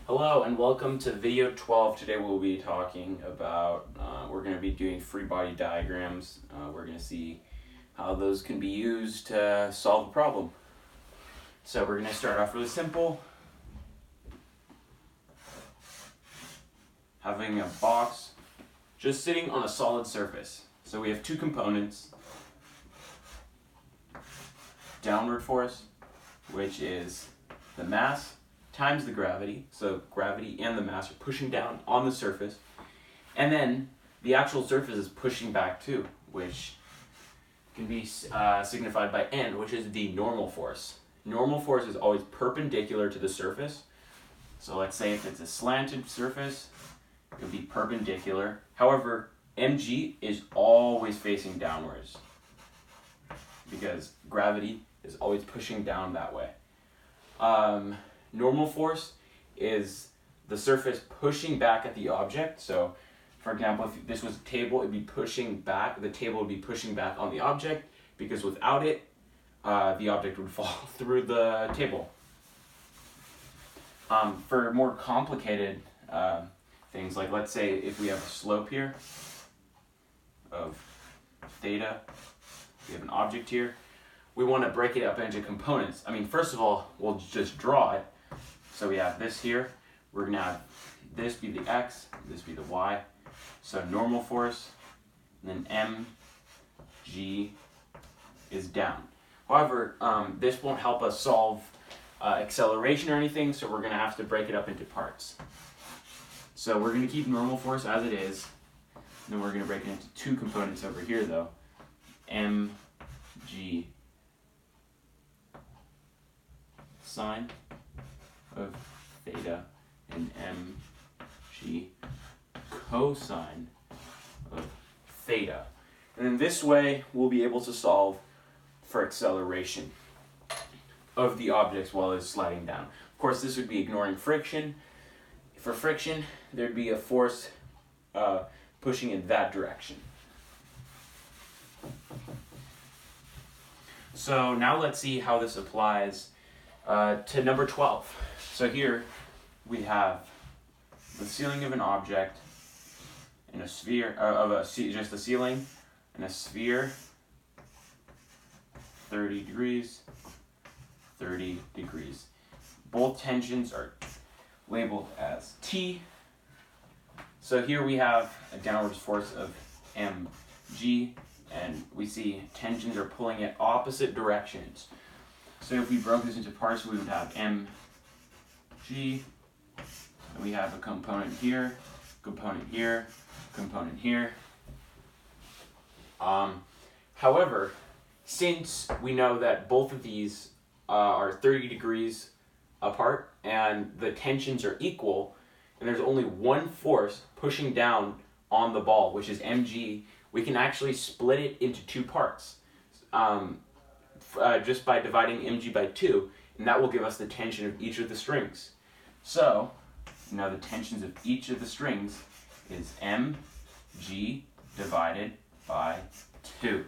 Hello and welcome to video 12. Today we'll be talking about, we're going to be doing free body diagrams. We're going to see how those can be used to solve a problem. So we're going to start off really simple. Having a box just sitting on a solid surface. So we have two components. Downward force, which is the mass times the gravity, so gravity and the mass are pushing down on the surface, and then the actual surface is pushing back too, which can be signified by N, which is the normal force. Normal force is always perpendicular to the surface, so let's say if it's a slanted surface, it would be perpendicular. However, mg is always facing downwards, because gravity is always pushing down that way. Normal force is the surface pushing back at the object. So, for example, if this was a table, it'd be pushing back. The table would be pushing back on the object, because without it, the object would fall through the table. For more complicated things, like let's say if we have a slope here of theta, we have an object here, we want to break it up into components. I mean, first of all, we'll just draw it. So we have this here, we're going to have this be the x, this be the y. So normal force, and then mg is down. However, this won't help us solve acceleration or anything, so we're going to have to break it up into parts. So we're going to keep normal force as it is, and then we're going to break it into two components over here though. mg sine of theta and mg cosine of theta. And in this way, we'll be able to solve for acceleration of the objects while it's sliding down. Of course, this would be ignoring friction. For friction, there'd be a force pushing in that direction. So now let's see how this applies to number 12. So here we have the ceiling of an object in a sphere, just a ceiling and a sphere, 30 degrees, 30 degrees. Both tensions are labeled as T. So here we have a downward force of mg, and we see tensions are pulling at opposite directions. So if we broke this into parts, we would have mg, and we have a component here, component here, component here. However, since we know that both of these are 30 degrees apart and the tensions are equal, and there's only one force pushing down on the ball, which is mg, we can actually split it into two parts. Just by dividing mg by 2, and that will give us the tension of each of the strings. So, now the tensions of each of the strings is mg divided by 2.